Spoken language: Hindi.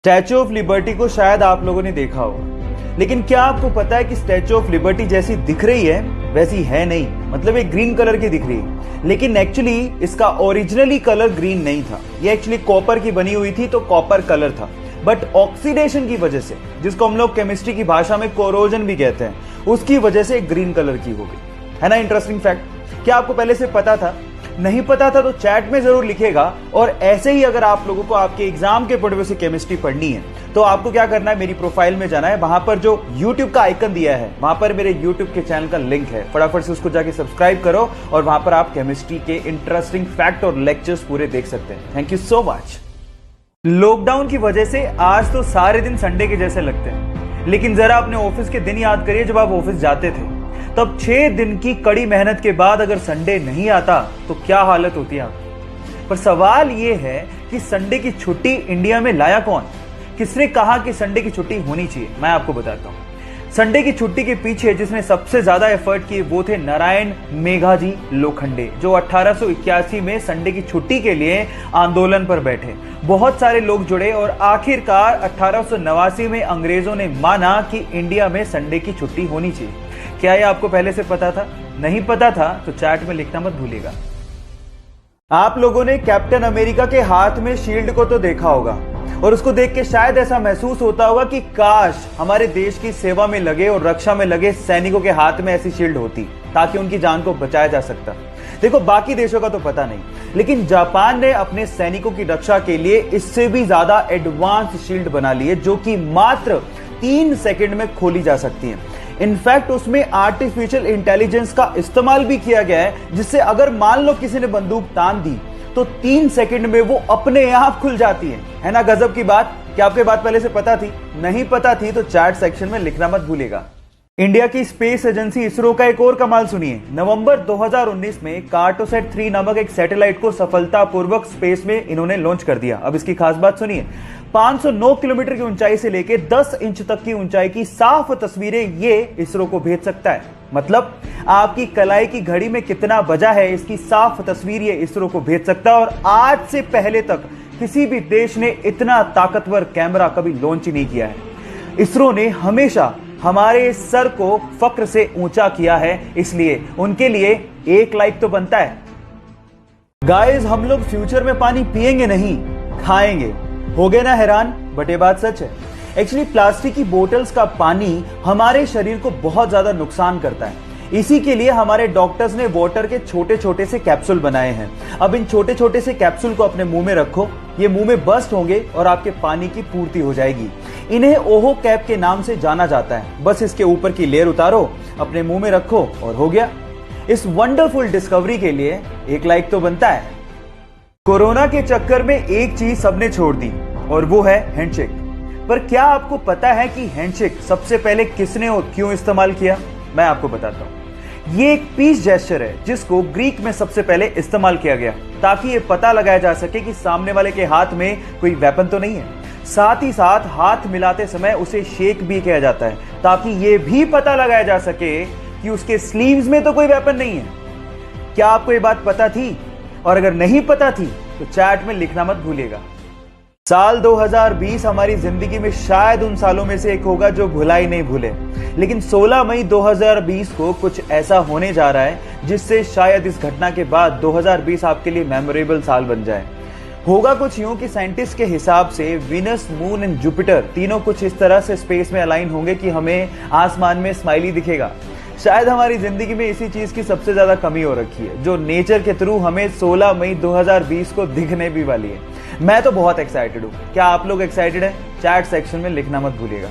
स्टैचू ऑफ लिबर्टी को शायद आप लोगों ने देखा होगा, लेकिन क्या आपको पता है कि स्टैचू ऑफ लिबर्टी जैसी दिख रही है वैसी है नहीं। मतलब ये ग्रीन कलर की दिख रही है, लेकिन एक्चुअली इसका ओरिजिनली कलर ग्रीन नहीं था। ये एक्चुअली कॉपर की बनी हुई थी, तो कॉपर कलर था, बट ऑक्सीडेशन की वजह से, जिसको हम लोग केमिस्ट्री की भाषा में कोरोजन भी कहते हैं, उसकी वजह से ग्रीन कलर की हो गई। है ना इंटरेस्टिंग फैक्ट। क्या आपको पहले से पता था? नहीं पता था तो चैट में जरूर लिखेगा। और ऐसे ही अगर आप लोगों को आपके एग्जाम के पढ़वे से केमिस्ट्री पढ़नी है तो आपको क्या करना है, मेरी प्रोफाइल में जाना है। वहां पर जो YouTube का आइकन दिया है, वहां पर मेरे YouTube के चैनल का लिंक है, फटाफट से उसको जाके सब्सक्राइब करो और वहां पर आप केमिस्ट्री के इंटरेस्टिंग फैक्ट और लेक्चर्स पूरे देख सकते हैं। Thank you so much. Lockdown की वजह से आज तो सारे दिन संडे के जैसे लगते हैं, लेकिन जरा अपने ऑफिस के दिन याद करिए जब आप ऑफिस जाते थे। तब 6 दिन की कड़ी मेहनत के बाद अगर संडे नहीं आता तो क्या हालत होती है आपकी। पर सवाल यह है कि संडे की छुट्टी इंडिया में लाया कौन? किसने कहा कि संडे की छुट्टी होनी चाहिए? मैं आपको बताता हूं। संडे की छुट्टी के पीछे जिसने सबसे ज्यादा एफर्ट किए वो थे नारायण मेघाजी लोखंडे, जो 1881 में संडे की छुट्टी के लिए आंदोलन पर बैठे। बहुत सारे लोग जुड़े और आखिरकार 1889 में अंग्रेजों ने माना कि इंडिया में संडे की छुट्टी होनी चाहिए। क्या ये आपको पहले से पता था? नहीं पता था तो चैट में लिखना मत भूलिएगा। आप लोगों ने कैप्टन अमेरिका के हाथ में शील्ड को तो देखा होगा और उसको देख के शायद ऐसा महसूस होता होगा कि काश हमारे देश की सेवा में लगे और रक्षा में लगे सैनिकों के हाथ में ऐसी शील्ड होती ताकि उनकी जान को बचाया जा सकता। देखो, बाकी देशों का तो पता नहीं, लेकिन जापान ने अपने सैनिकों की रक्षा के लिए इससे भी ज्यादा एडवांस शील्ड बना ली है, जो कि मात्र 3 सेकंड में खोली जा सकती है। इनफैक्ट उसमें आर्टिफिशियल इंटेलिजेंस का इस्तेमाल भी किया गया है, जिससे अगर मान लो किसी ने बंदूक तान दी तो 3 सेकंड में वो अपने आप खुल जाती है ना गजब की बात। क्या आपके बात पहले से पता थी? नहीं पता थी तो चैट सेक्शन में लिखना मत भूलिएगा। इंडिया की स्पेस एजेंसी इसरो का एक और कमाल सुनिए। नवंबर 2019 में कार्टोसैट 3 नामक एक सैटेलाइट को सफलतापूर्वक स्पेस में इन्होंने लॉन्च कर दिया। अब इसकी खास बात सुनिए। 509 किलोमीटर की ऊंचाई से लेकर 10 इंच तक की ऊंचाई की साफ तस्वीरें ये इसरो को भेज सकता है। मतलब आपकी कलाई की घड़ी में कितना बजा है, इसकी साफ तस्वीर ये इसरो को भेज सकता है। और आज से पहले तक किसी भी देश ने इतना ताकतवर कैमरा कभी लॉन्च नहीं किया है। इसरो ने हमेशा हमारे सर को फक्र से ऊंचा किया है, इसलिए उनके लिए एक लाइक तो बनता है। गाइस, हम लोग फ्यूचर में पानी पिएंगे नहीं, खाएंगे। हो गए ना हैरान? बट ये बात सच है। एक्चुअली प्लास्टिक की बोतल्स का पानी हमारे शरीर को बहुत ज्यादा नुकसान करता है। इसी के लिए हमारे डॉक्टर्स ने वाटर के छोटे छोटे से कैप्सूल बनाए हैं। अब इन छोटे छोटे से कैप्सूल को अपने मुंह में रखो, ये मुंह में बस्ट होंगे और आपके पानी की पूर्ति हो जाएगी। इन्हें ओहो कैप के नाम से जाना जाता है। बस इसके ऊपर की लेयर उतारो, अपने मुंह में रखो और हो गया। इस वंडरफुल डिस्कवरी के लिए एक लाइक तो बनता है। कोरोना के चक्कर में एक चीज सबने छोड़ दी और वो है हैंडशेक। पर क्या आपको पता है कि हैंडशेक सबसे पहले किसने और क्यों इस्तेमाल किया? मैं आपको बताता हूं। ये एक पीस जेस्चर है जिसको ग्रीक में सबसे पहले इस्तेमाल किया गया ताकि ये पता लगाया जा सके कि सामने वाले के हाथ में कोई वेपन तो नहीं है। साथ ही साथ हाथ मिलाते समय उसे शेक भी किया जाता है ताकि ये भी पता लगाया जा सके कि उसके स्लीव्स में तो कोई वेपन नहीं है। क्या आपको ये बात पता थी? और अगर नहीं पता थी तो चैट में लिखना मत भूलिएगा। साल 2020 हमारी जिंदगी में शायद उन सालों में से एक होगा जो भुला ही नहीं भूले। लेकिन 16 मई 2020 को कुछ ऐसा होने जा रहा है जिससे शायद इस घटना के बाद 2020 आपके लिए मेमोरेबल साल बन जाए। होगा कुछ यूं कि साइंटिस्ट के हिसाब से विनस, मून एंड जुपिटर तीनों कुछ इस तरह से स्पेस में अलाइन होंगे कि हमें आसमान में स्माइली दिखेगा। शायद हमारी जिंदगी में इसी चीज की सबसे ज्यादा कमी हो रखी है, जो नेचर के थ्रू हमें 16 मई 2020 को दिखने भी वाली है। मैं तो बहुत एक्साइटेड हूं। क्या आप लोग एक्साइटेड हैं? चैट सेक्शन में लिखना मत भूलिएगा।